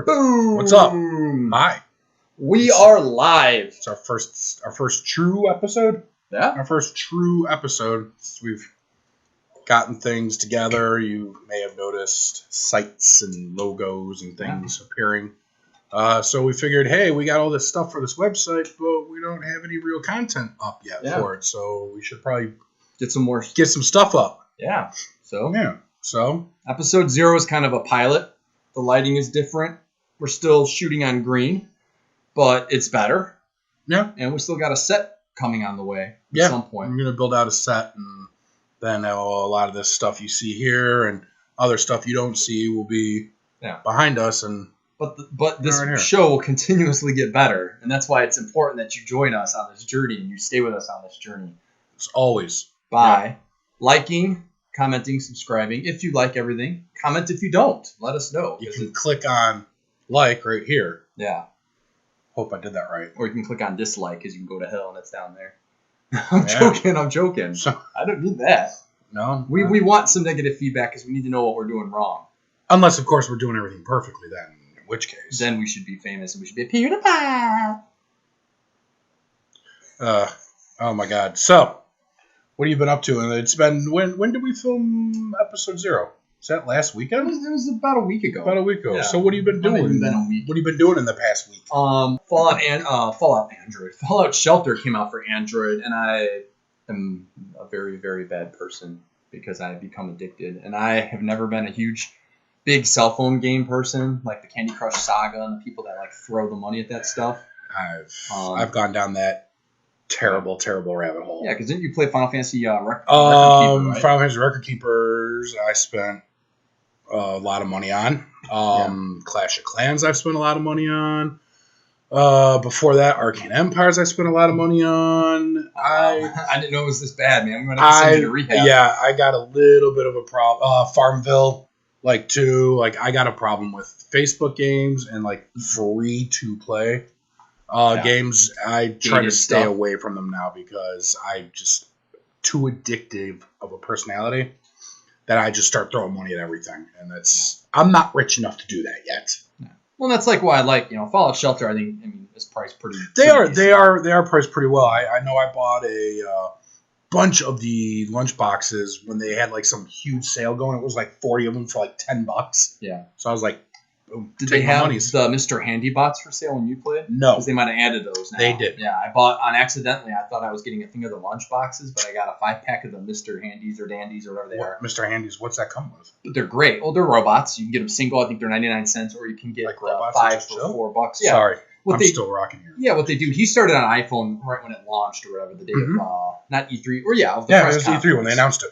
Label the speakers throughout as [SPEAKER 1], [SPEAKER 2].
[SPEAKER 1] Boom!
[SPEAKER 2] What's up? Hi.
[SPEAKER 1] We are live.
[SPEAKER 2] It's our first true episode.
[SPEAKER 1] Yeah.
[SPEAKER 2] Our first true episode. We've gotten things together. You may have noticed sites and logos and things appearing. So we figured, hey, we got all this stuff for this website, but we don't have any real content up yet for it. So we should probably
[SPEAKER 1] get some
[SPEAKER 2] stuff up.
[SPEAKER 1] Yeah.
[SPEAKER 2] So
[SPEAKER 1] episode 0 is kind of a pilot. The lighting is different. We're still shooting on green, but it's better.
[SPEAKER 2] Yeah.
[SPEAKER 1] And we still got a set coming on the way
[SPEAKER 2] at
[SPEAKER 1] some point.
[SPEAKER 2] I'm going to build out a set, and then a lot of this stuff you see here and other stuff you don't see will be behind us.
[SPEAKER 1] But this show will continuously get better, and that's why it's important that you join us on this journey and you stay with us on this journey.
[SPEAKER 2] It's always
[SPEAKER 1] by liking, commenting, subscribing. If you like everything, comment if you don't. Let us know.
[SPEAKER 2] You can click on like right here.
[SPEAKER 1] Yeah.
[SPEAKER 2] Hope I did that right.
[SPEAKER 1] Or you can click on dislike because you can go to hell and it's down there. I'm joking.
[SPEAKER 2] So,
[SPEAKER 1] I don't need that.
[SPEAKER 2] No.
[SPEAKER 1] We want some negative feedback because we need to know what we're doing wrong.
[SPEAKER 2] Unless, of course, we're doing everything perfectly then. In which case.
[SPEAKER 1] Then we should be famous and we should be a PewDiePie.
[SPEAKER 2] Oh my God. So, what have you been up to? And it's been, when did we film episode 0? Is that last weekend?
[SPEAKER 1] It was about a week ago.
[SPEAKER 2] Yeah. So what have you been doing?
[SPEAKER 1] Not even been a week.
[SPEAKER 2] What have you been doing in the past week?
[SPEAKER 1] Fallout Shelter came out for Android, and I am a very, very bad person because I have become addicted. And I have never been a big cell phone game person, like the Candy Crush Saga and the people that like throw the money at that stuff.
[SPEAKER 2] I've gone down that terrible rabbit hole.
[SPEAKER 1] Yeah, because didn't you play Final Fantasy Record Keeper, right?
[SPEAKER 2] Final Fantasy Record Keepers, I spent a lot of money on. Clash of Clans, I've spent a lot of money on. Before that, Arcane Empires, I spent a lot of money on.
[SPEAKER 1] I didn't know it was this bad, man. I'm going to have to send you to rehab.
[SPEAKER 2] Yeah, I got a little bit of a problem. Farmville, I got a problem with Facebook games and free to play games. I try to stay away from them now because I just too addictive of a personality that I just start throwing money at everything, and I'm not rich enough to do that yet.
[SPEAKER 1] Yeah. Well, that's why I like Fallout Shelter. I mean, is priced pretty.
[SPEAKER 2] They are priced pretty well. I know I bought a bunch of the lunch boxes when they had some huge sale going. It was 40 of them for $10.
[SPEAKER 1] Yeah.
[SPEAKER 2] So I was like, boom,
[SPEAKER 1] did they have the Mr. Handy bots for sale when you played?
[SPEAKER 2] No.
[SPEAKER 1] Because they might have added those now.
[SPEAKER 2] They did.
[SPEAKER 1] Yeah, I bought accidentally. I thought I was getting a thing of the lunch boxes, but I got a 5-pack of the Mr. Handies or Dandies or whatever they are.
[SPEAKER 2] Mr. Handies, what's that come with?
[SPEAKER 1] But they're great. Well, they're robots. You can get them single. I think they're 99 cents, or you can get 5 for $4. Yeah.
[SPEAKER 2] Sorry. I'm still rocking here.
[SPEAKER 1] Yeah, what they do, he started on iPhone right when it launched or whatever, the day of, not E3, or of the
[SPEAKER 2] it
[SPEAKER 1] press
[SPEAKER 2] was
[SPEAKER 1] conference.
[SPEAKER 2] E3 when they announced it.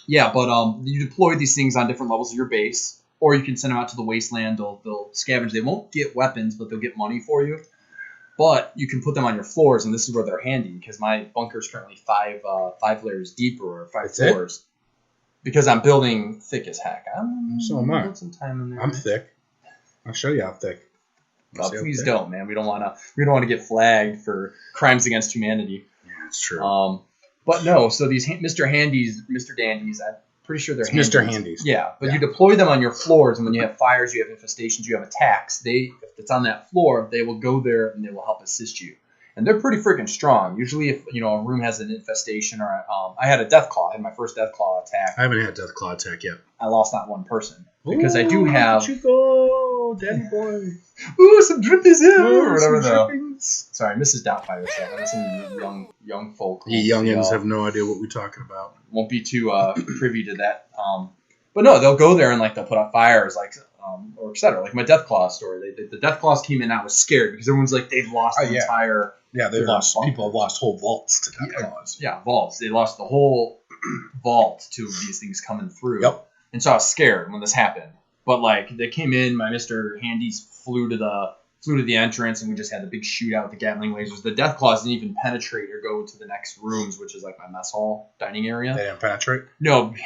[SPEAKER 1] Yeah, but you deploy these things on different levels of your base, or you can send them out to the wasteland. They'll scavenge. They won't get weapons, but they'll get money for you. But you can put them on your floors, and this is where they're handy, because my bunker is currently 5 layers deeper, or 5 floors. Because I'm building thick as heck.
[SPEAKER 2] So am I.
[SPEAKER 1] Put some time in there.
[SPEAKER 2] I'm thick. I'll show you how thick.
[SPEAKER 1] Please don't, man. We don't want to get flagged for crimes against humanity.
[SPEAKER 2] Yeah, that's true.
[SPEAKER 1] But no. So these Mr. Handies, Mr. Dandies, I'm pretty sure they're
[SPEAKER 2] Mr. Handies.
[SPEAKER 1] Yeah, but you deploy them on your floors, and when you have fires, you have infestations, you have attacks. If it's on that floor, they will go there and they will help assist you. And they're pretty freaking strong. Usually, if a room has an infestation, or I had a Deathclaw. I had my first Deathclaw attack.
[SPEAKER 2] I haven't had a Deathclaw attack yet.
[SPEAKER 1] I lost not one person because I do have.
[SPEAKER 2] Look at you go, Daddy boy.
[SPEAKER 1] Ooh, some drippies here, or whatever.
[SPEAKER 2] Drippings.
[SPEAKER 1] Sorry, Mrs. Doubtfire said. That's some young folk.
[SPEAKER 2] You youngins have no idea what we're talking about.
[SPEAKER 1] Won't be too privy to that. But no, they'll go there and they'll put out fires, or etc. Like my Deathclaw story. The Deathclaws came in. I was scared because everyone's they've lost the entire.
[SPEAKER 2] Yeah, they've lost. People have lost whole vaults to Deathclaws.
[SPEAKER 1] Yeah, vaults. They lost the whole vault to these things coming through.
[SPEAKER 2] Yep.
[SPEAKER 1] And so I was scared when this happened. But they came in. My Mr. Handies flew to the entrance, and we just had the big shootout with the Gatling lasers. The Deathclaws didn't even penetrate or go to the next rooms, which is my mess hall dining area.
[SPEAKER 2] They didn't penetrate?
[SPEAKER 1] No.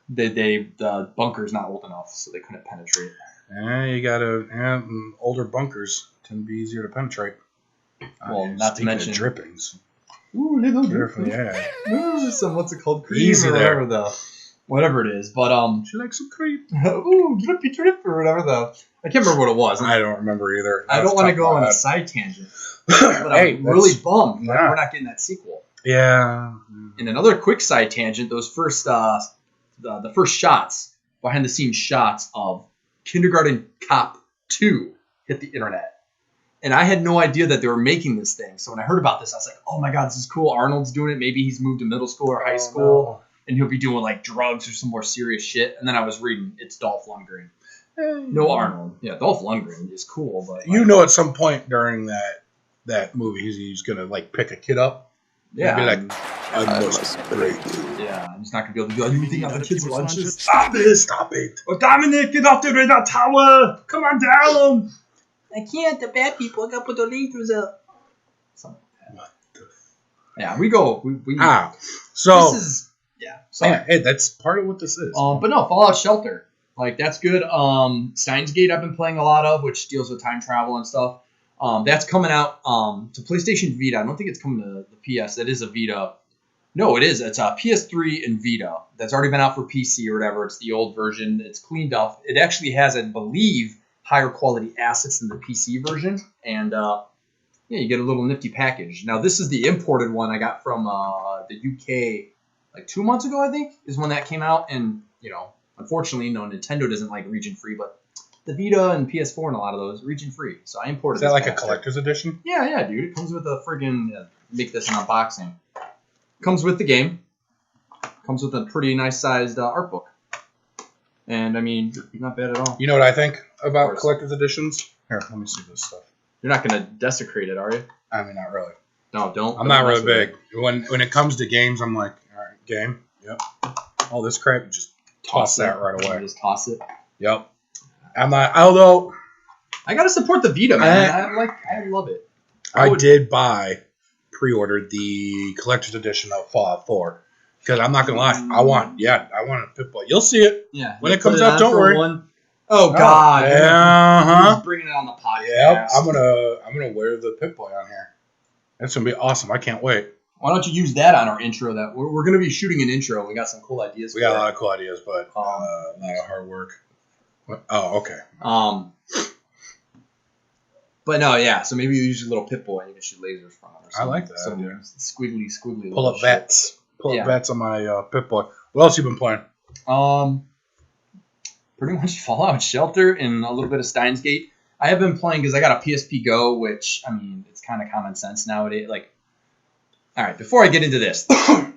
[SPEAKER 1] The bunker's not old enough, so they couldn't penetrate.
[SPEAKER 2] You gotta older bunkers tend to be easier to penetrate.
[SPEAKER 1] Well, not to mention
[SPEAKER 2] drippings.
[SPEAKER 1] Ooh, little drippings.
[SPEAKER 2] Yeah.
[SPEAKER 1] Ooh, some what's it called?
[SPEAKER 2] Easy there.
[SPEAKER 1] whatever it is. But
[SPEAKER 2] She likes some creep.
[SPEAKER 1] ooh, drippy drip or whatever I can't remember what it was.
[SPEAKER 2] I don't remember either.
[SPEAKER 1] I don't want to go on a side tangent. But I'm really bummed that we're not getting that sequel.
[SPEAKER 2] Yeah.
[SPEAKER 1] And another quick side tangent, those first the first shots, behind the scenes shots of Kindergarten Cop 2 hit the internet. And I had no idea that they were making this thing. So when I heard about this, I was like, oh my God, this is cool. Arnold's doing it. Maybe he's moved to middle school or high school. No. And he'll be doing like drugs or some more serious shit. And then I was reading, it's Dolph Lundgren. No Arnold. Yeah, Dolph Lundgren is cool. But
[SPEAKER 2] you know at some point during that movie, he's going to like pick a kid up.
[SPEAKER 1] Yeah.
[SPEAKER 2] And be like, I must break you.
[SPEAKER 1] Yeah, I'm just not going to be able to do anything on the kids' lunches.
[SPEAKER 2] Stop it.
[SPEAKER 1] Oh, Dominic, get off the radar tower. Come on down. I can't. The bad people. I got to put the lasers up. Something like that. What the Yeah, we go.
[SPEAKER 2] So.
[SPEAKER 1] This is. Yeah. Sorry.
[SPEAKER 2] Yeah, hey, that's part of what this is.
[SPEAKER 1] But no, Fallout Shelter. Like, that's good. Steins Gate I've been playing a lot of, which deals with time travel and stuff. That's coming out to PlayStation Vita. I don't think it's coming to the PS. That is a Vita. No, it is. It's a PS3 and Vita. That's already been out for PC or whatever. It's the old version. It's cleaned up. It actually has, I believe, higher quality assets than the PC version. And, you get a little nifty package. Now, this is the imported one I got from the UK like 2 months ago, I think, is when that came out. And, unfortunately, no, Nintendo doesn't like region-free, but the Vita and PS4 and a lot of those region-free. So I imported this.
[SPEAKER 2] Is that like a collector's edition?
[SPEAKER 1] Yeah, dude. It comes with a friggin' make this an unboxing. Comes with the game. Comes with a pretty nice-sized art book. And, I mean, not bad at all.
[SPEAKER 2] You know what I think about collector's editions? Here, let me see this stuff.
[SPEAKER 1] You're not going to desecrate it, are you?
[SPEAKER 2] I mean, not really.
[SPEAKER 1] No, don't.
[SPEAKER 2] I'm not really big. When it comes to games, I'm like, all right, game. Yep. All this crap, just toss that right away.
[SPEAKER 1] Just toss it.
[SPEAKER 2] Yep. I'm not, although...
[SPEAKER 1] I got to support the Vita, man. I love it.
[SPEAKER 2] I did pre-ordered the collector's edition of Fallout 4. Because I'm not going to lie, I want a Pip-Boy. You'll see it.
[SPEAKER 1] Yeah.
[SPEAKER 2] When it comes out, don't worry.
[SPEAKER 1] Oh, God.
[SPEAKER 2] Yeah.
[SPEAKER 1] He's bringing it on the podcast.
[SPEAKER 2] Yep. I'm gonna wear the Pip-Boy on here. That's going to be awesome. I can't wait.
[SPEAKER 1] Why don't you use that on our intro? That we're going to be shooting an intro. We got some cool ideas.
[SPEAKER 2] We got a lot of cool ideas, but a lot of hard work. Oh, okay.
[SPEAKER 1] But no, yeah. So maybe you use your little Pip-Boy and you can shoot lasers from it. Or something.
[SPEAKER 2] I like that.
[SPEAKER 1] Some squiggly.
[SPEAKER 2] Pull up bets. Pull up bets on my Pip-Boy. What else you been playing?
[SPEAKER 1] Pretty much Fallout Shelter and a little bit of Steins Gate. I have been playing because I got a PSP Go, which, I mean, it's kind of common sense nowadays. Like, all right, before I get into this, the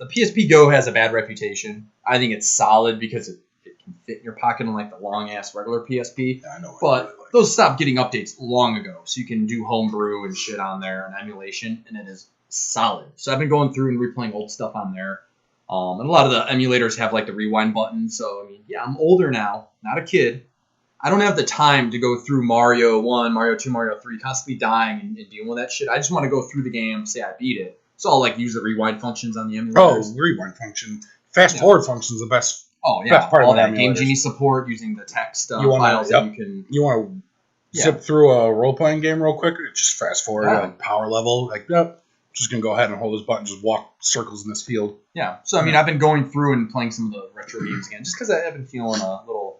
[SPEAKER 1] PSP Go has a bad reputation. I think it's solid because it can fit in your pocket unlike the long-ass regular PSP.
[SPEAKER 2] Yeah, I know.
[SPEAKER 1] But those stopped getting updates long ago, so you can do homebrew and shit on there and emulation, and it is solid. So I've been going through and replaying old stuff on there. And a lot of the emulators have like the rewind button. So, I mean, yeah, I'm older now, not a kid. I don't have the time to go through Mario 1, Mario 2, Mario 3, constantly dying and dealing with that shit. I just want to go through the game, say I beat it. So I'll like use the rewind functions on the emulators.
[SPEAKER 2] Oh, rewind function. Fast forward function is the best.
[SPEAKER 1] Oh, yeah.
[SPEAKER 2] Best part
[SPEAKER 1] all
[SPEAKER 2] of
[SPEAKER 1] that
[SPEAKER 2] emulators.
[SPEAKER 1] Game Genie support using the text files that you can.
[SPEAKER 2] You want to zip through a role-playing game real quick? Just fast forward, like power level. Like, yep. Just going to go ahead and hold this button, just walk circles in this field.
[SPEAKER 1] Yeah. So, I mean, I've been going through and playing some of the retro games again, just because I've been feeling a little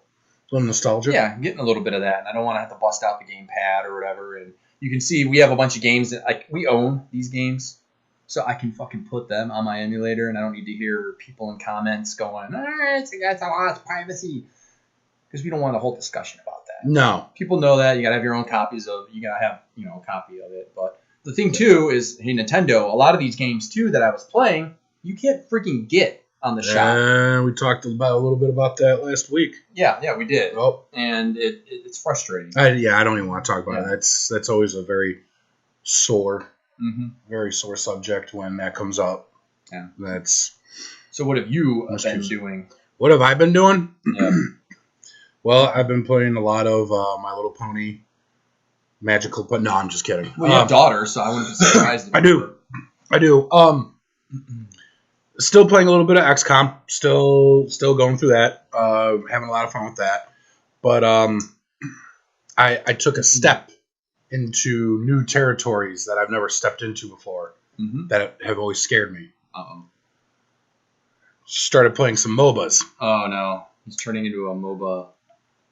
[SPEAKER 2] nostalgia.
[SPEAKER 1] Yeah, getting a little bit of that, and I don't want to have to bust out the gamepad or whatever. And you can see we have a bunch of games that like we own these games, so I can fucking put them on my emulator, and I don't need to hear people in comments going, "It's a lot of privacy," because we don't want a whole discussion about that.
[SPEAKER 2] No,
[SPEAKER 1] people know that you gotta have your own copies of. You gotta have a copy of it. But the thing too is, hey Nintendo, a lot of these games too that I was playing, you can't freaking get on the shop.
[SPEAKER 2] We talked about a little bit about that last week.
[SPEAKER 1] Yeah, we did.
[SPEAKER 2] Oh.
[SPEAKER 1] And it's frustrating.
[SPEAKER 2] I don't even want to talk about it. That's always a very sore, very sore subject when that comes up.
[SPEAKER 1] Yeah.
[SPEAKER 2] So
[SPEAKER 1] what have you been doing?
[SPEAKER 2] What have I been doing?
[SPEAKER 1] Yeah.
[SPEAKER 2] Well, I've been playing a lot of My Little Pony Magical, but no, I'm just kidding.
[SPEAKER 1] Well, you have daughters, so I wouldn't be surprised.
[SPEAKER 2] I do. Still playing a little bit of XCOM. Still going through that. Having a lot of fun with that. But I took a step into new territories that I've never stepped into before that have always scared me. started playing some MOBAs.
[SPEAKER 1] Oh no, he's turning into a MOBA.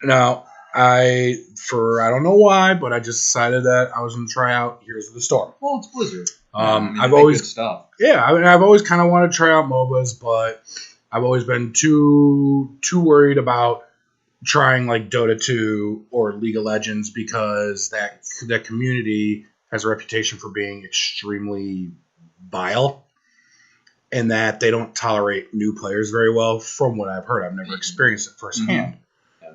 [SPEAKER 2] Now, I don't know why, but I just decided that I was going to try out Heroes of the Storm.
[SPEAKER 1] Well, it's Blizzard.
[SPEAKER 2] I've always
[SPEAKER 1] good stuff.
[SPEAKER 2] Yeah, I've always kind of wanted to try out MOBAs, but I've always been too worried about trying like Dota 2 or League of Legends because that community has a reputation for being extremely vile and that they don't tolerate new players very well from what I've heard. I've never experienced it firsthand.
[SPEAKER 1] Mm-hmm. Yeah.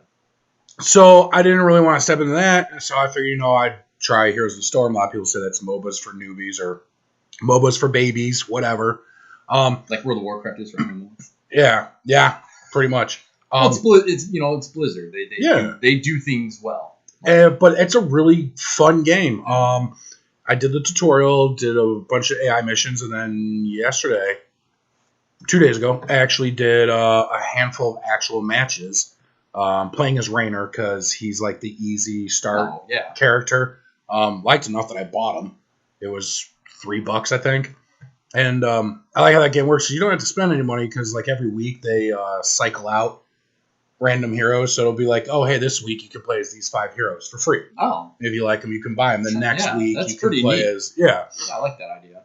[SPEAKER 2] So I didn't really want to step into that. So I figured, I'd try Heroes of the Storm. A lot of people say that's MOBAs for newbies or MOBAs for babies, whatever.
[SPEAKER 1] Like World of Warcraft is for animals.
[SPEAKER 2] Yeah, pretty much.
[SPEAKER 1] It's Blizzard. They do things well.
[SPEAKER 2] But it's a really fun game. I did the tutorial, did a bunch of AI missions, and then 2 days ago, I actually did a handful of actual matches. Playing as Raynor because he's like the easy start character. Liked enough that I bought him. It was $3, I think. And I like how that game works. So you don't have to spend any money because like every week they cycle out random heroes. So it'll be like, oh, hey, this week you can play as these 5 heroes for free.
[SPEAKER 1] Oh.
[SPEAKER 2] If you like them, you can buy them. The next week you can play
[SPEAKER 1] neat.
[SPEAKER 2] as... Yeah.
[SPEAKER 1] I like that idea.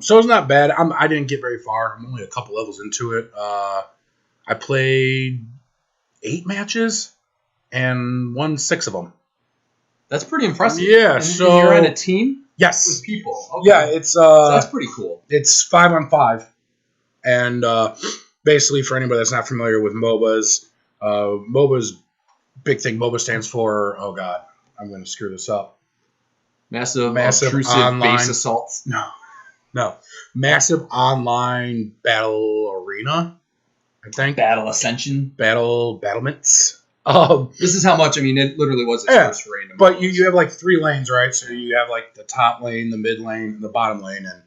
[SPEAKER 2] So it's not bad. I didn't get very far. I'm only a couple levels into it. I played 8 matches and won 6 of them.
[SPEAKER 1] That's pretty impressive.
[SPEAKER 2] Yeah.
[SPEAKER 1] And
[SPEAKER 2] so
[SPEAKER 1] you're in a team?
[SPEAKER 2] Yes.
[SPEAKER 1] With people. Okay.
[SPEAKER 2] Yeah, it's...
[SPEAKER 1] so that's pretty cool.
[SPEAKER 2] It's 5-on-5. And basically, for anybody that's not familiar with MOBAs, MOBA's big thing. MOBA stands for, oh God, I'm going to screw this up.
[SPEAKER 1] Massive
[SPEAKER 2] Intrusive online
[SPEAKER 1] base assaults.
[SPEAKER 2] No. Massive online battle arena, I think.
[SPEAKER 1] Battle Ascension.
[SPEAKER 2] Battlements.
[SPEAKER 1] This is how much, it literally was its first random.
[SPEAKER 2] But you have like 3 lanes, right? So you have like the top lane, the mid lane, and the bottom lane, and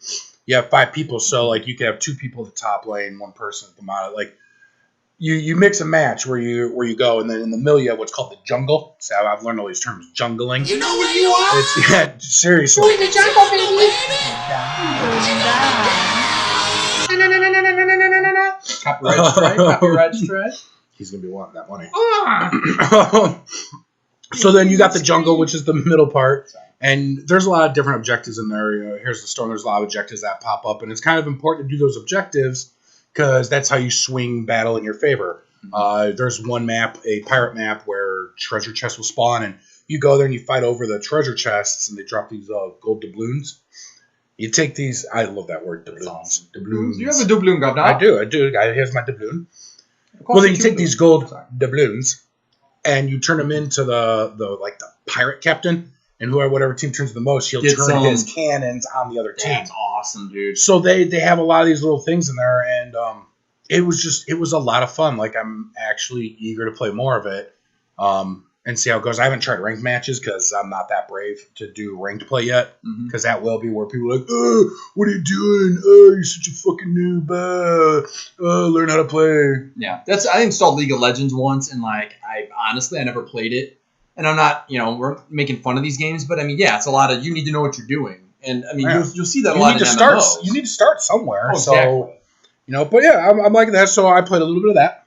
[SPEAKER 2] you have 5 people. So like you could have 2 people at the top lane, 1 person at the bottom. Like you mix a match where you go, and then in the middle you have what's called the jungle. So I've learned all these terms, jungling. You know where you are? Seriously.
[SPEAKER 3] We're in the jungle, baby.
[SPEAKER 1] Copyright strike.
[SPEAKER 2] He's going to be wanting that money. So then you got the jungle, which is the middle part. And there's a lot of different objectives in there. Here's the storm. There's a lot of objectives that pop up. And it's kind of important to do those objectives because that's how you swing battle in your favor. There's one map, a pirate map, where treasure chests will spawn. And you go there and you fight over the treasure chests. And they drop these gold doubloons. You take these. I love that word, doubloons.
[SPEAKER 1] Awesome.
[SPEAKER 2] Doubloons.
[SPEAKER 1] You have a doubloon, Governor.
[SPEAKER 2] I do. Here's my doubloon. Well, then you take these gold doubloons and you turn them into the pirate captain, and whatever team turns the most, he'll turn his cannons on the other team.
[SPEAKER 1] That's awesome, dude.
[SPEAKER 2] So they have a lot of these little things in there, and it was a lot of fun. Like I'm actually eager to play more of it and see how it goes. I haven't tried ranked matches because I'm not that brave to do ranked play yet. Because that will be where people are like, oh, what are you doing? Oh, you're such a fucking noob. Learn how to play.
[SPEAKER 1] Yeah, I installed League of Legends once, and I never played it. And I'm not, we're making fun of these games, but it's a lot of you need to know what you're doing, and you'll see that a lot in MMOs.
[SPEAKER 2] You need to start somewhere.
[SPEAKER 1] Oh, exactly.
[SPEAKER 2] So, but yeah, I'm liking that. So I played a little bit of that.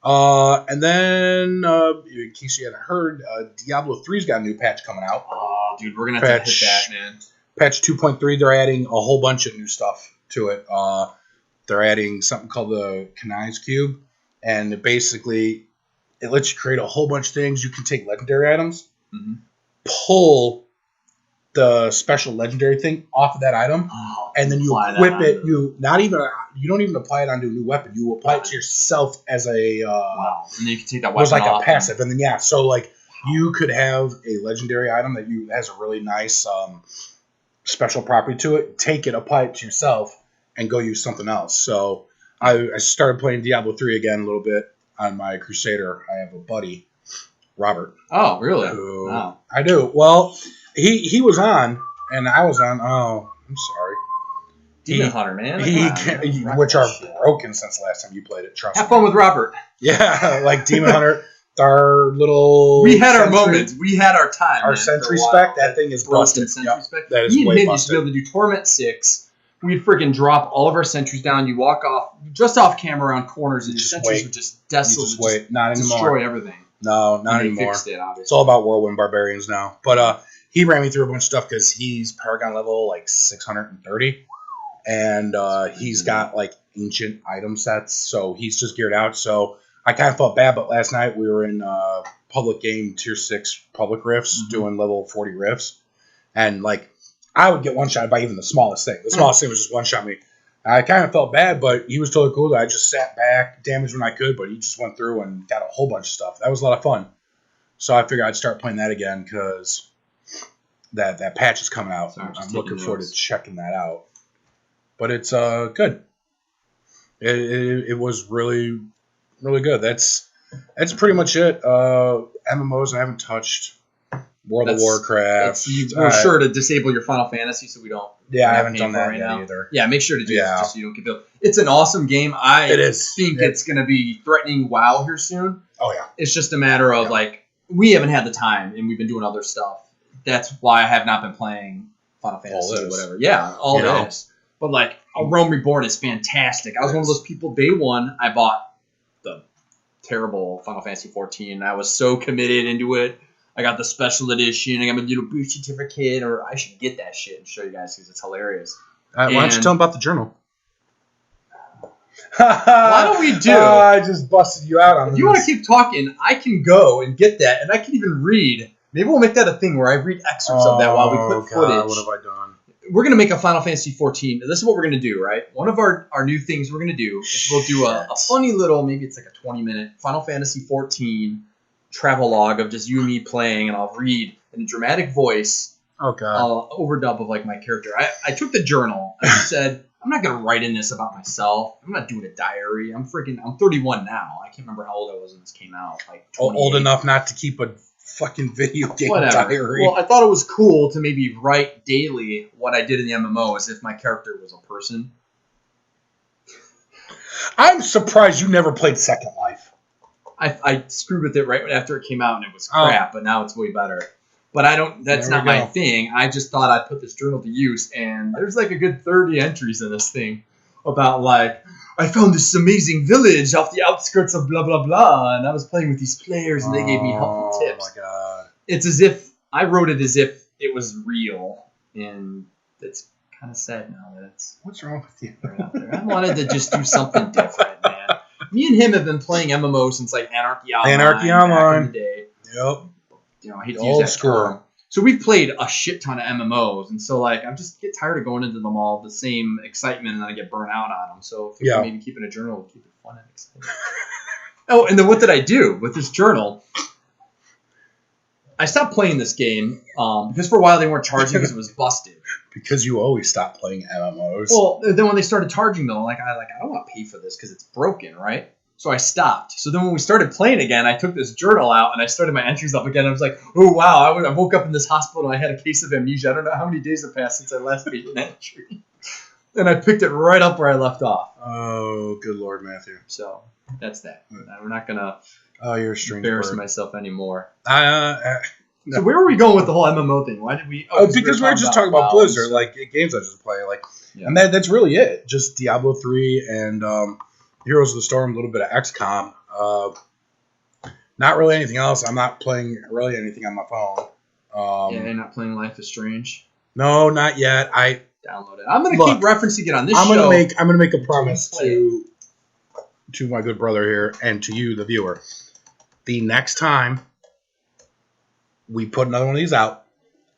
[SPEAKER 2] And then, in case you hadn't heard, Diablo 3's got a new patch coming out.
[SPEAKER 1] Oh, dude, we're going to have to hit that, man.
[SPEAKER 2] Patch 2.3, they're adding a whole bunch of new stuff to it. They're adding something called the Kanai's Cube, and it lets you create a whole bunch of things. You can take legendary items, pull the special legendary thing off of that item, and then you equip it. You don't even apply it onto a new weapon. You apply it to yourself as a
[SPEAKER 1] and then you can take that weapon off.
[SPEAKER 2] A passive, and then you could have a legendary item that has a really nice special property to it. Take it, apply it to yourself, and go use something else. So I started playing Diablo 3 again a little bit on my Crusader. I have a buddy, Robert.
[SPEAKER 1] Oh, really?
[SPEAKER 2] Wow. I do. Well, he was on, and I was on. Oh, I'm sorry.
[SPEAKER 1] Demon Hunter, man.
[SPEAKER 2] Which are broken since the last time you played it. Trust me.
[SPEAKER 1] Have fun with Robert.
[SPEAKER 2] Yeah, like Demon Hunter. Our little.
[SPEAKER 1] We had our moments. We had our time.
[SPEAKER 2] Our sentry spec. That thing is busted.
[SPEAKER 1] Sentry spec.
[SPEAKER 2] That is
[SPEAKER 1] Me and
[SPEAKER 2] way
[SPEAKER 1] him
[SPEAKER 2] busted.
[SPEAKER 1] used to be able to do Torment 6 we'd freaking drop all of our sentries down. You walk just off camera around corners, and your sentries would just desolate,
[SPEAKER 2] not anymore.
[SPEAKER 1] Destroy everything.
[SPEAKER 2] No, not anymore.
[SPEAKER 1] Fixed it, obviously.
[SPEAKER 2] It's all about Whirlwind Barbarians now. But he ran me through a bunch of stuff because he's Paragon level like 630, and he's got like ancient item sets, so he's just geared out. So I kind of felt bad, but last night we were in public game tier 6 public rifts doing level 40 rifts, and like I would get one shot by even the smallest thing. The smallest thing was just one shot me. I kind of felt bad, but he was totally cool. I just sat back, damaged when I could, but he just went through and got a whole bunch of stuff. That was a lot of fun. So I figured I'd start playing that again because that patch is coming out.
[SPEAKER 1] Sorry,
[SPEAKER 2] I'm looking forward to checking that out. But it's good. It was really, really good. That's pretty much it. MMOs I haven't touched. World of Warcraft.
[SPEAKER 1] We're sure to disable your Final Fantasy so we don't.
[SPEAKER 2] Yeah, I haven't done that yet either.
[SPEAKER 1] Yeah, make sure to do that just so you don't get billed. It's an awesome game. I think it's going to be threatening WoW here soon.
[SPEAKER 2] Oh, yeah.
[SPEAKER 1] It's just a matter of, like, we haven't had the time and we've been doing other stuff. That's why I have not been playing Final Fantasy or whatever. Yeah, all this. But, like, a Realm Reborn is fantastic. I was one of those people, day one, I bought the terrible Final Fantasy 14. And I was so committed into it. I got the special edition. I got my little boot certificate, or I should get that shit and show you guys because it's hilarious.
[SPEAKER 2] Why don't you tell them about the journal?
[SPEAKER 1] Why don't we do?
[SPEAKER 2] I just busted you out on this.
[SPEAKER 1] If you want to keep talking, I can go and get that, and I can even read. Maybe we'll make that a thing where I read excerpts of that while we put footage.
[SPEAKER 2] What have I done?
[SPEAKER 1] We're going to make a Final Fantasy 14. This is what we're going to do, right? One of our new things we're going to do is we'll do a funny little, maybe it's like a 20-minute Final Fantasy 14 travel log of just you and me playing, and I'll read in a dramatic voice.
[SPEAKER 2] Oh God!
[SPEAKER 1] Overdub of like my character. I took the journal. I said I'm not gonna write in this about myself. I'm not doing a diary. I'm 31 now. I can't remember how old I was when this came out. Like
[SPEAKER 2] old enough not to keep a fucking video game diary.
[SPEAKER 1] Well, I thought it was cool to maybe write daily what I did in the MMO as if my character was a person.
[SPEAKER 2] I'm surprised you never played Second Life.
[SPEAKER 1] I screwed with it right after it came out, and it was crap, but now it's way better. But that's not my thing. I just thought I'd put this journal to use, and there's like a good 30 entries in this thing about like, I found this amazing village off the outskirts of blah, blah, blah, and I was playing with these players, and they gave me helpful tips. Oh, my God. It's as if, I wrote it as if it was real, and it's kind of sad now that it's...
[SPEAKER 2] What's wrong with you?
[SPEAKER 1] Right out there. I wanted to just do something different, man. Me and him have been playing MMO since like Anarchy Online. Back in the day.
[SPEAKER 2] Yep.
[SPEAKER 1] You know, I hate to use that term. So we've played a shit ton of MMOs, and so like I just get tired of going into them all the same excitement, and then I get burnt out on them. So if maybe keeping a journal would keep it fun and exciting. Oh, and then what did I do with this journal? I stopped playing this game because for a while they weren't charging because it was busted.
[SPEAKER 2] Because you always stop playing MMOs.
[SPEAKER 1] Well, then when they started charging though, I don't want to pay for this because it's broken, right? So I stopped. So then when we started playing again, I took this journal out and I started my entries up again. I was like, oh wow, I woke up in this hospital and I had a case of amnesia. I don't know how many days have passed since I last made an entry. And I picked it right up where I left off.
[SPEAKER 2] Oh, good Lord, Matthew.
[SPEAKER 1] So that's that. We're not gonna
[SPEAKER 2] you're a strange
[SPEAKER 1] embarrass
[SPEAKER 2] word.
[SPEAKER 1] myself anymore.
[SPEAKER 2] No.
[SPEAKER 1] So where were we going with the whole MMO thing? Why did we?
[SPEAKER 2] Because we were just talking about Blizzard, like games I just play, and that's really it. Just Diablo 3 and Heroes of the Storm, a little bit of XCOM. Not really anything else. I'm not playing really anything on my phone.
[SPEAKER 1] You're not playing Life is Strange.
[SPEAKER 2] No, not yet. I
[SPEAKER 1] download it. I'm gonna keep referencing it on this show.
[SPEAKER 2] I'm gonna make a promise to my good brother here and to you, the viewer. The next time we put another one of these out,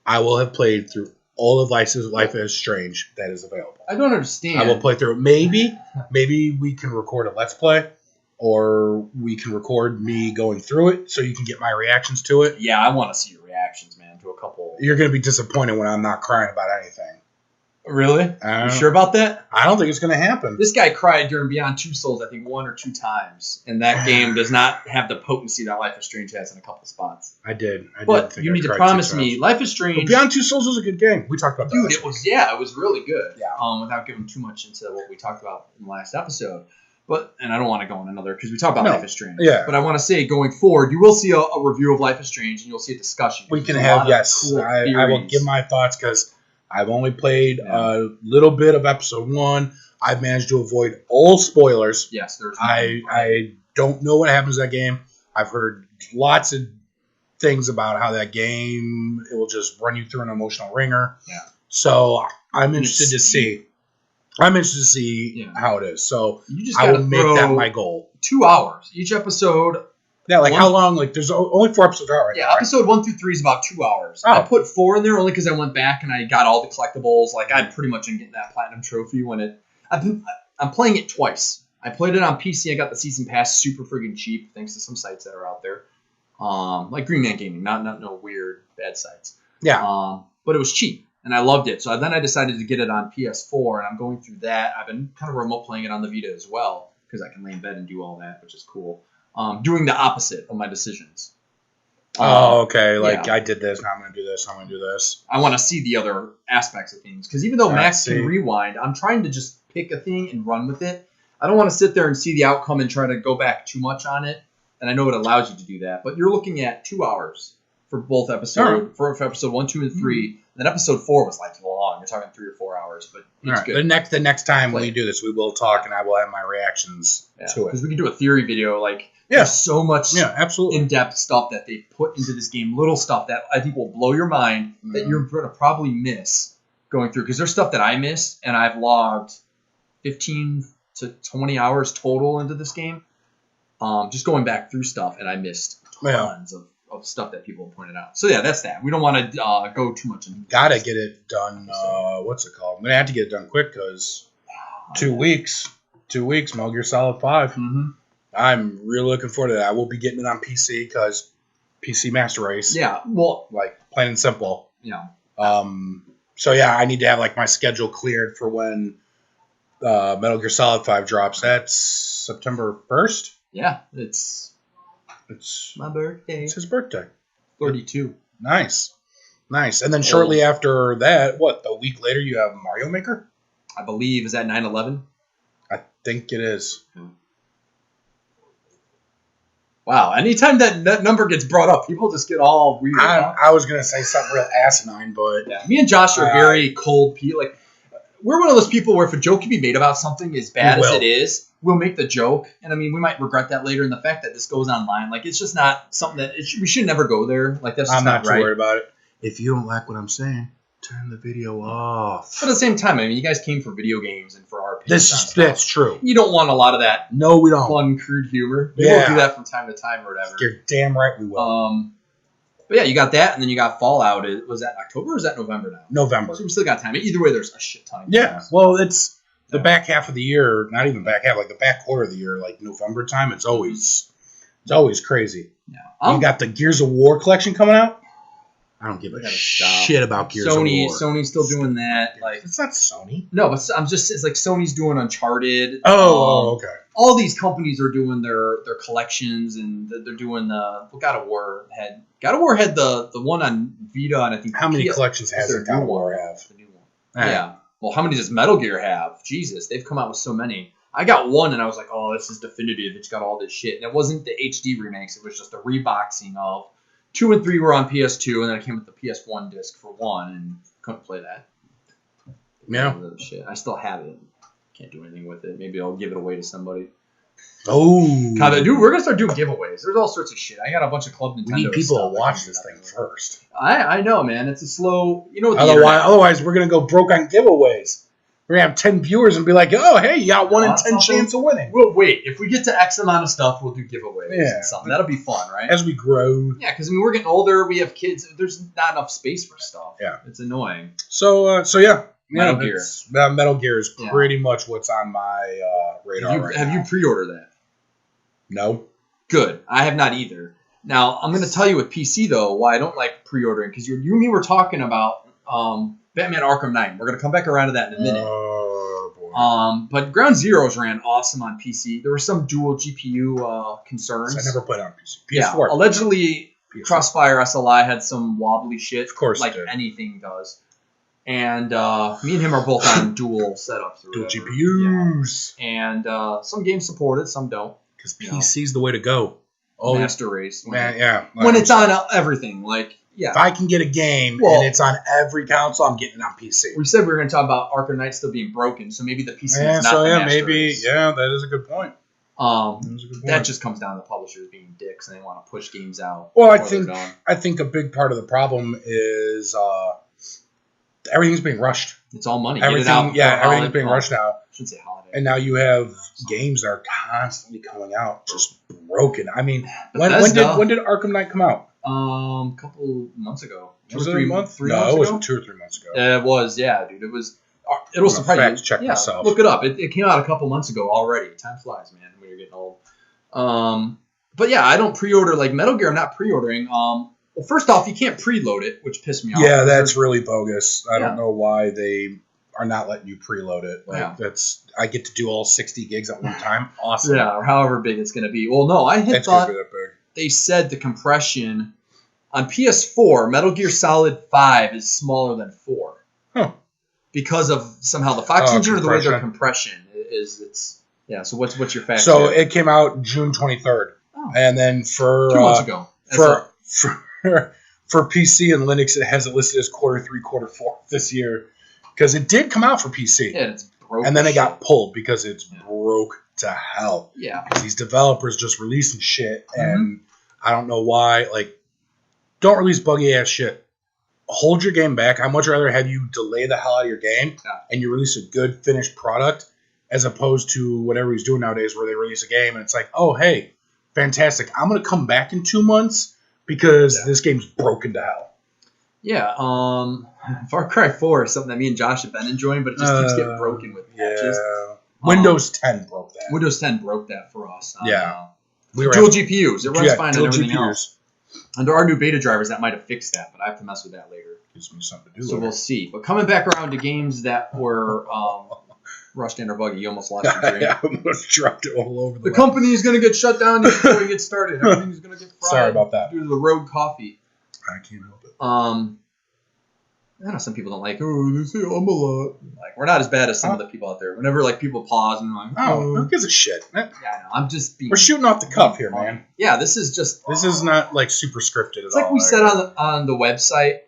[SPEAKER 2] I will have played through all of Life is Strange that is available.
[SPEAKER 1] I don't understand.
[SPEAKER 2] I will play through it. Maybe we can record a Let's Play, or we can record me going through it so you can get my reactions to it.
[SPEAKER 1] Yeah, I want to see your reactions, man, to a couple.
[SPEAKER 2] You're going to be disappointed when I'm not crying about anything.
[SPEAKER 1] Really? You sure about that?
[SPEAKER 2] I don't think it's going to happen.
[SPEAKER 1] This guy cried during Beyond Two Souls, I think, 1 or 2 times. And that game does not have the potency that Life is Strange has in a couple spots.
[SPEAKER 2] I did.
[SPEAKER 1] But you need to promise me, Life is Strange...
[SPEAKER 2] But Beyond Two Souls was a good game. We talked about that.
[SPEAKER 1] Dude, it was really good. Yeah. Without giving too much into what we talked about in the last episode. And I don't want to go on another, because we talked about Life is Strange.
[SPEAKER 2] Yeah.
[SPEAKER 1] But I want to say, going forward, you will see a review of Life is Strange, and you'll see a discussion.
[SPEAKER 2] We can have, yes. I will give my thoughts, because I've only played a little bit of episode 1. I've managed to avoid all spoilers.
[SPEAKER 1] Yes, there's.
[SPEAKER 2] I don't know what happens in that game. I've heard lots of things about how that game, it will just run you through an emotional ringer.
[SPEAKER 1] Yeah.
[SPEAKER 2] So I'm interested to see. How it is. So I will make that my goal.
[SPEAKER 1] 2 hours each episode.
[SPEAKER 2] Yeah, like how long? Like there's only 4 episodes out right now.
[SPEAKER 1] Yeah, episode 1 through 3 is about 2 hours.
[SPEAKER 2] Oh.
[SPEAKER 1] I put 4 in there only because I went back and I got all the collectibles. Like I'm pretty much getting that platinum trophy when it. I'm playing it twice. I played it on PC. I got the season pass super friggin' cheap thanks to some sites that are out there, like Green Man Gaming, not no weird bad sites.
[SPEAKER 2] Yeah.
[SPEAKER 1] But it was cheap and I loved it. So then I decided to get it on PS4 and I'm going through that. I've been kind of remote playing it on the Vita as well because I can lay in bed and do all that, which is cool. Doing the opposite of my decisions.
[SPEAKER 2] Okay. Like I did this. Now I'm going to do this. I'm going to do this.
[SPEAKER 1] I want to see the other aspects of things because even though Max can rewind, I'm trying to just pick a thing and run with it. I don't want to sit there and see the outcome and try to go back too much on it. And I know it allows you to do that, but you're looking at 2 hours for both episodes, for episode 1, 2, and 3. And then episode 4 was like long. You're talking 3 or 4 hours, but it's good.
[SPEAKER 2] The next time we do this, we will talk and I will have my reactions to it.
[SPEAKER 1] Because we can do a theory video. Like there's so much in-depth stuff that they put into this game, little stuff that I think will blow your mind that you're going to probably miss going through. Because there's stuff that I missed, and I've logged 15 to 20 hours total into this game. Just going back through stuff, and I missed tons of stuff that people pointed out. So yeah, that's that. We don't want to go too much into
[SPEAKER 2] Gotta get it done. What's it called? I'm gonna have to get it done quick because 2 weeks. 2 weeks, Metal Gear Solid 5.
[SPEAKER 1] Mm-hmm.
[SPEAKER 2] I'm really looking forward to that. I will be getting it on PC because PC Master Race.
[SPEAKER 1] Yeah, well,
[SPEAKER 2] like plain and simple.
[SPEAKER 1] Yeah.
[SPEAKER 2] So yeah, I need to have like my schedule cleared for when Metal Gear Solid 5 drops. That's September 1st.
[SPEAKER 1] Yeah, it's my birthday.
[SPEAKER 2] It's his birthday.
[SPEAKER 1] 32.
[SPEAKER 2] Nice. And then shortly after that, the week later, you have Mario Maker?
[SPEAKER 1] I believe. Is that 9/11?
[SPEAKER 2] I think it is.
[SPEAKER 1] Wow. Anytime that number gets brought up, people just get all weird.
[SPEAKER 2] I was going to say something real asinine, but...
[SPEAKER 1] Yeah, me and Josh are very cold people. Like, we're one of those people where if a joke can be made about something as bad as it is, we'll make the joke. And I mean, we might regret that later. And the fact that this goes online, like, it's just not something that we should never go there. Like, that's just not right.
[SPEAKER 2] I'm not too worried about it. If you don't like what I'm saying, turn the video off.
[SPEAKER 1] But at the same time, I mean, you guys came for video games and for our opinions.
[SPEAKER 2] That's true.
[SPEAKER 1] You don't want a lot of that.
[SPEAKER 2] No, we don't.
[SPEAKER 1] Fun, crude humor. We'll do that from time to time or whatever.
[SPEAKER 2] You're damn right we will.
[SPEAKER 1] But yeah, you got that, and then you got Fallout. Was that October or is that November now?
[SPEAKER 2] November.
[SPEAKER 1] So we still got time. Either way, there's a shit ton of
[SPEAKER 2] games. Well, it's the back half of the year, not even back half, like the back quarter of the year, like November time. It's always crazy. Yeah. You got the Gears of War collection coming out. I don't give a shit about Gears of War.
[SPEAKER 1] Sony's still doing that. Like
[SPEAKER 2] it's not Sony.
[SPEAKER 1] No, but it's like Sony's doing Uncharted.
[SPEAKER 2] Okay.
[SPEAKER 1] All these companies are doing their collections, and they're doing the God of War had. God of War had the one on Vita, and I think
[SPEAKER 2] how many collections has God of War have?
[SPEAKER 1] The new one. Yeah. Well, how many does Metal Gear have? Jesus, they've come out with so many. I got one, and I was like, oh, this is definitive. It's got all this shit, and it wasn't the HD remakes. It was just a reboxing of 2 and 3 were on PS2, and then it came with the PS1 disc for 1, and couldn't play that.
[SPEAKER 2] Yeah.
[SPEAKER 1] Shit. I still have it. Can't do anything with it. Maybe I'll give it away to somebody.
[SPEAKER 2] Oh.
[SPEAKER 1] God, dude, we're going to start doing giveaways. There's all sorts of shit. I got a bunch of Club Nintendo.
[SPEAKER 2] We need people to watch this thing first.
[SPEAKER 1] I know, man. It's a slow... You know what
[SPEAKER 2] otherwise, we're going to go broke on giveaways. We're going to have 10 viewers and be like, oh, hey, you got 1 in 10 chance of winning.
[SPEAKER 1] We'll wait. If we get to X amount of stuff, we'll do giveaways and something. That'll be fun, right?
[SPEAKER 2] As we grow.
[SPEAKER 1] Yeah, because we're getting older. We have kids. There's not enough space for stuff.
[SPEAKER 2] Yeah.
[SPEAKER 1] It's annoying.
[SPEAKER 2] So yeah.
[SPEAKER 1] Metal Gear.
[SPEAKER 2] Metal Gear is pretty much what's on my radar right now.
[SPEAKER 1] Have you pre-ordered that?
[SPEAKER 2] No.
[SPEAKER 1] Good. I have not either. Now, I'm going to tell you with PC, though, why I don't like pre-ordering. Because you and me were talking about Batman Arkham Knight. We're going to come back around to that in a minute.
[SPEAKER 2] Oh, boy.
[SPEAKER 1] But Ground Zeroes ran awesome on PC. There were some dual GPU concerns.
[SPEAKER 2] I never played on PC. PS4.
[SPEAKER 1] Yeah, allegedly, PS4. Crossfire SLI had some wobbly shit.
[SPEAKER 2] Of course
[SPEAKER 1] like anything does. And me and him are both on dual setups.
[SPEAKER 2] Dual GPUs.
[SPEAKER 1] Yeah. And some games support it, some don't.
[SPEAKER 2] Because PC's the way to go.
[SPEAKER 1] Master Race.
[SPEAKER 2] Man, yeah.
[SPEAKER 1] When it's on everything. Like,
[SPEAKER 2] If I can get a game and it's on every console, I'm getting it on PC.
[SPEAKER 1] We said we were going to talk about Arkham Knight still being broken, so maybe the PC is not the master race.
[SPEAKER 2] That is a good point.
[SPEAKER 1] That just comes down to publishers being dicks and they want to push games out.
[SPEAKER 2] Well, I think a big part of the problem is everything's being rushed.
[SPEAKER 1] It's all money.
[SPEAKER 2] Everything's being rushed now.
[SPEAKER 1] I shouldn't say holiday.
[SPEAKER 2] And now you have games that are constantly coming out just broken. I mean, when did Arkham Knight come out?
[SPEAKER 1] A couple months ago.
[SPEAKER 2] Was it a month? No, it wasn't 2 or 3 months ago.
[SPEAKER 1] It was, yeah, dude. It was. It'll surprise you.
[SPEAKER 2] Check myself.
[SPEAKER 1] Look it up. It came out a couple months ago already. Time flies, man. When you're getting old. But yeah, I don't pre-order like Metal Gear. I'm not pre-ordering. Well, first off, you can't preload it, which pissed me off.
[SPEAKER 2] Yeah, that's really bogus. I don't know why they are not letting you preload it. I get to do all 60 gigs at one time. Awesome.
[SPEAKER 1] Yeah, or however big it's going to be. Well, no, I had thought they said the compression on PS4, Metal Gear Solid 5 is smaller than 4.
[SPEAKER 2] Huh.
[SPEAKER 1] Because of somehow the Fox engine or the way their compression is. Yeah. So what's your fact?
[SPEAKER 2] So it came out June 23rd, and then for
[SPEAKER 1] 2 months ago
[SPEAKER 2] for PC and Linux, it has it listed as Q3, Q4 this year because it did come out for PC.
[SPEAKER 1] Yeah, it's broke.
[SPEAKER 2] And then it got pulled because it's broke to hell.
[SPEAKER 1] Yeah.
[SPEAKER 2] These developers just releasing shit, and I don't know why. Like, don't release buggy ass shit. Hold your game back. I'd much rather have you delay the hell out of your game and you release a good finished product as opposed to whatever he's doing nowadays where they release a game and it's like, oh, hey, fantastic. I'm going to come back in 2 months because this game's broken to hell.
[SPEAKER 1] Yeah. Far Cry 4 is something that me and Josh have been enjoying, but it just keeps getting broken with patches.
[SPEAKER 2] Yeah. Windows 10 broke that.
[SPEAKER 1] Windows 10 broke that for us.
[SPEAKER 2] Dual
[SPEAKER 1] GPUs. It runs fine on everything else. And there are new beta drivers that might have fixed that, but I have to mess with that later.
[SPEAKER 2] Gives me something to do.
[SPEAKER 1] So we'll see. But coming back around to games that were rushed and or buggy, you almost lost your dream.
[SPEAKER 2] I almost dropped it all over
[SPEAKER 1] the company is going to get shut down before we get started. Everything's going to get fried.
[SPEAKER 2] Sorry about that.
[SPEAKER 1] Due to the road coffee.
[SPEAKER 2] I can't help it.
[SPEAKER 1] I know some people don't like, they say I'm a lot. Like, we're not as bad as some of the people out there. Whenever like people pause and like,
[SPEAKER 2] who gives a shit?
[SPEAKER 1] Yeah, I know. I'm just being.
[SPEAKER 2] We're shooting off the cuff here, man.
[SPEAKER 1] Yeah, this is just.
[SPEAKER 2] This is not like super scripted at all.
[SPEAKER 1] It's like we said on the website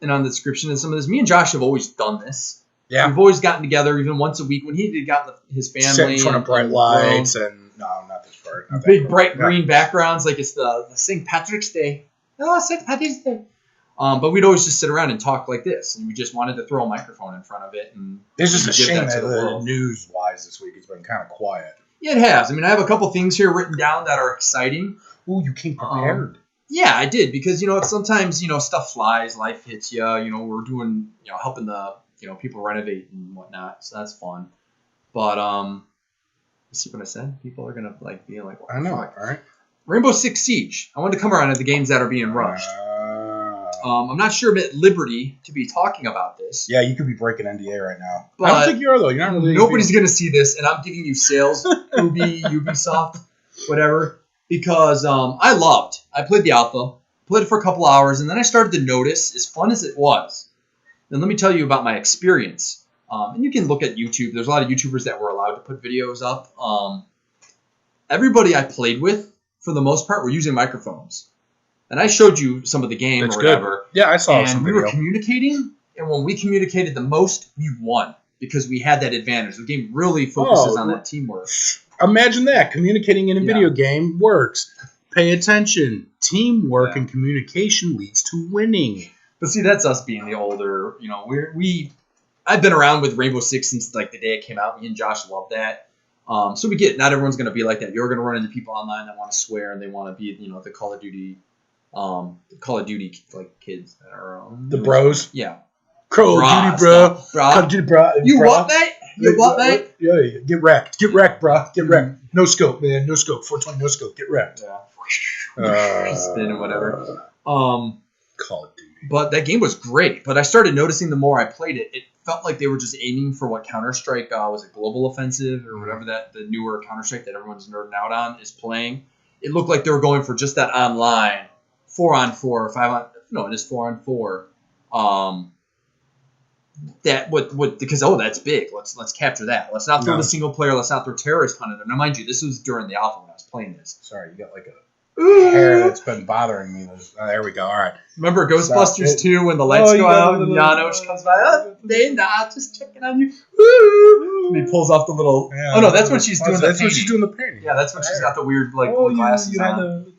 [SPEAKER 1] and on the description of some of this. Me and Josh have always done this. Yeah. We've always gotten together even once a week when he got his family.
[SPEAKER 2] Sit in front of bright lights and no, not this part. Not
[SPEAKER 1] big bright green backgrounds like it's the St. Patrick's Day. Oh, St. Patrick's Day. But we'd always just sit around and talk like this, and we just wanted to throw a microphone in front of it. And
[SPEAKER 2] it's just a shame that news-wise this week it's been kind of quiet.
[SPEAKER 1] Yeah, it has. I mean, I have a couple things here written down that are exciting.
[SPEAKER 2] Ooh, you came prepared.
[SPEAKER 1] Yeah, I did because sometimes stuff flies, life hits you. We're doing helping the people renovate and whatnot, so that's fun. But see what I said? People are gonna be like, what
[SPEAKER 2] I know,
[SPEAKER 1] fuck?
[SPEAKER 2] all right.
[SPEAKER 1] Rainbow Six Siege. I wanted to come around to the games that are being rushed. I'm not sure I'm at liberty to be talking about this.
[SPEAKER 2] Yeah, you could be breaking NDA right now. But I don't think you are, though. You're not really.
[SPEAKER 1] Nobody's going to see this, and I'm giving you sales, Ubisoft, whatever, because I played the alpha, played it for a couple hours, and then I started to notice, as fun as it was, then let me tell you about my experience. And you can look at YouTube. There's a lot of YouTubers that were allowed to put videos up. Everybody I played with, for the most part, were using microphones. And I showed you some of the game or whatever.
[SPEAKER 2] Good. Yeah, I saw some
[SPEAKER 1] video. And we were communicating, and when we communicated the most, we won because we had that advantage. The game really focuses on that teamwork.
[SPEAKER 2] Imagine that. Communicating in a video game works. Pay attention. Teamwork and communication leads to winning.
[SPEAKER 1] But see, that's us being the older, I've been around with Rainbow Six since the day it came out. Me and Josh love that. So we get not everyone's going to be like that. You're going to run into people online that want to swear and they want to be, the Call of Duty kids that are
[SPEAKER 2] the bros.
[SPEAKER 1] Yeah.
[SPEAKER 2] Call of Duty, bro. Call of Duty, bro.
[SPEAKER 1] You want that? You want that?
[SPEAKER 2] Yeah. Get wrecked. Get wrecked, bro. Get wrecked. No scope, man. No scope. 420, no scope. Get wrecked.
[SPEAKER 1] Yeah. Spin and whatever.
[SPEAKER 2] Call of Duty.
[SPEAKER 1] But that game was great. But I started noticing the more I played it, it felt like they were just aiming for what Counter-Strike, was it Global Offensive or whatever the newer Counter-Strike that everyone's nerding out on is playing. It looked like they were going for just that online 4-on-4 or 5-on. No, it is 4-on-4. That's big. Let's capture that. Let's not throw the single player. Let's not throw terrorist hunt in there. Now, mind you, this was during the alpha when I was playing this.
[SPEAKER 2] Sorry, you got like a hair that's been bothering me. There we go. All right.
[SPEAKER 1] Remember Ghostbusters 2 when the lights go out and Janosch comes by? Oh, they not just checking on you. And he pulls off the little. Yeah, oh no, that's when she's doing the painting. That's when she's doing the painting. Yeah, that's when she's got the weird glasses on.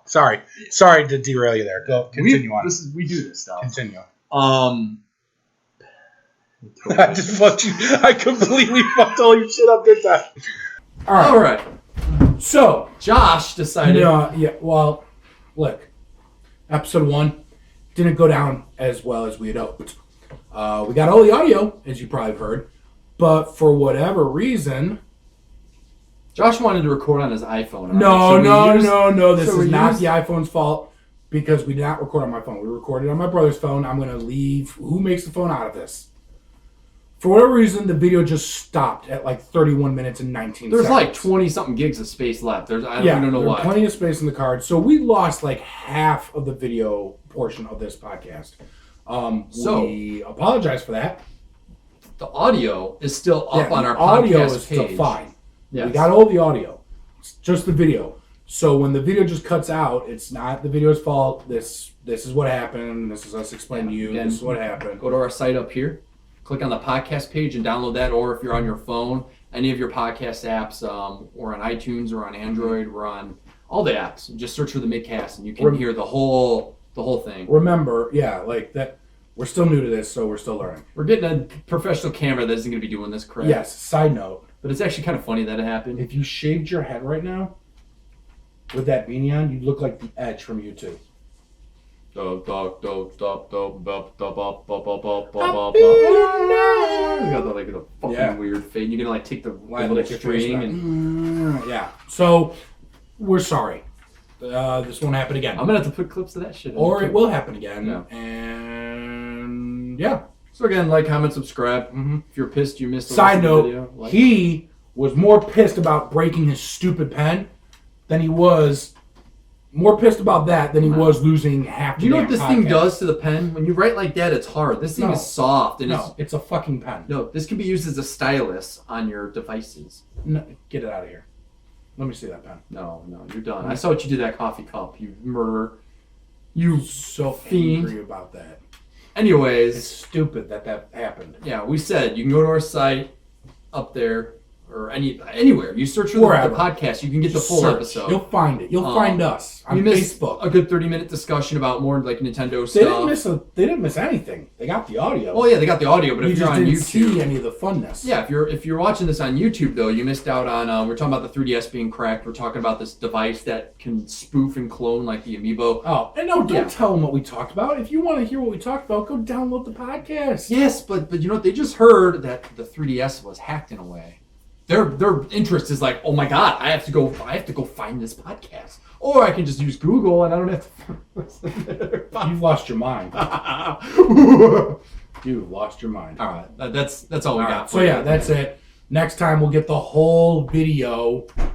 [SPEAKER 2] Sorry to derail you there. Go continue on.
[SPEAKER 1] We do this stuff.
[SPEAKER 2] Continue.
[SPEAKER 1] I
[SPEAKER 2] just fucked you. I completely fucked all your shit up good time.
[SPEAKER 3] All right. So Josh decided.
[SPEAKER 4] Yeah. Well, look, episode 1 didn't go down as well as we had hoped. We got all the audio, as you probably heard, but for whatever reason,
[SPEAKER 3] Josh wanted to record on his iPhone.
[SPEAKER 4] No. This is not the iPhone's fault because we did not record on my phone. We recorded on my brother's phone. I'm going to leave. Who makes the phone out of this? For whatever reason, the video just stopped at like 31 minutes and 19
[SPEAKER 3] There's
[SPEAKER 4] seconds.
[SPEAKER 3] like 20-something gigs of space left. I don't know why.
[SPEAKER 4] Plenty of space in the card. So we lost like half of the video portion of this podcast. We apologize for that.
[SPEAKER 3] The audio is still up on our
[SPEAKER 4] audio
[SPEAKER 3] podcast
[SPEAKER 4] is
[SPEAKER 3] page.
[SPEAKER 4] still fine.
[SPEAKER 3] Yes.
[SPEAKER 4] We got all the audio. It's just the video. So when the video just cuts out, it's not the video's fault. This is what happened. This is us explaining to you. Again, this is what happened.
[SPEAKER 3] Go to our site up here. Click on the podcast page and download that, or if you're on your phone, any of your podcast apps, or on iTunes or on Android, or on all the apps. Just search for the MIGCast and you can hear the whole thing.
[SPEAKER 4] Remember, like that. We're still new to this, so we're still learning.
[SPEAKER 3] We're getting a professional camera that isn't going to be doing this crap.
[SPEAKER 4] Yes. Side note,
[SPEAKER 3] but it's actually kind of funny that it happened.
[SPEAKER 4] If you shaved your head right now with that beanie on, you'd look like the Edge from U2. You got
[SPEAKER 3] the fucking weird fade. You're gonna take the little string and
[SPEAKER 4] yeah. So we're sorry. This won't happen again.
[SPEAKER 3] I'm gonna have to put clips of that shit.
[SPEAKER 4] Or it will happen again.
[SPEAKER 3] Yeah.
[SPEAKER 4] And yeah.
[SPEAKER 3] So again, like, comment, subscribe. Mm-hmm. If you're pissed, you missed.
[SPEAKER 4] Side note:
[SPEAKER 3] video,
[SPEAKER 4] he was more pissed about breaking his stupid pen than he was. More pissed about that than he was losing half the
[SPEAKER 3] Do you know what this thing
[SPEAKER 4] podcast.
[SPEAKER 3] does to the pen? When you write like that, it's hard. This thing is soft. And
[SPEAKER 4] it's a fucking pen.
[SPEAKER 3] No, this can be used as a stylus on your devices.
[SPEAKER 4] No, get it out of here. Let me see that pen.
[SPEAKER 3] No, you're done. I saw what you did to that coffee cup, you murderer. You
[SPEAKER 4] so
[SPEAKER 3] fiend.
[SPEAKER 4] Angry about that.
[SPEAKER 3] Anyways.
[SPEAKER 4] It's stupid that happened.
[SPEAKER 3] Yeah, we said you can go to our site up there. Or anywhere. You search for the podcast, you can get the full episode.
[SPEAKER 4] You'll find it. You'll find us on Facebook.
[SPEAKER 3] A good 30-minute discussion about more like Nintendo stuff.
[SPEAKER 4] They didn't miss anything. They got the audio.
[SPEAKER 3] Oh yeah, they got the audio, but if you're on YouTube,
[SPEAKER 4] just didn't see any of the funness.
[SPEAKER 3] Yeah, if you're watching this on YouTube though, you missed out on. We're talking about the 3DS being cracked. We're talking about this device that can spoof and clone like the Amiibo.
[SPEAKER 4] Oh, and no, don't tell them what we talked about. If you want to hear what we talked about, go download the podcast.
[SPEAKER 3] Yes, but you know what? They just heard that the 3DS was hacked in a way. Their interest is like, oh my god, I have to go find this podcast, or I can just use Google and I don't have to.
[SPEAKER 4] You've lost your mind. You've lost your mind.
[SPEAKER 3] All right, that's all we got.
[SPEAKER 4] So yeah, that's it. Next time we'll get the whole video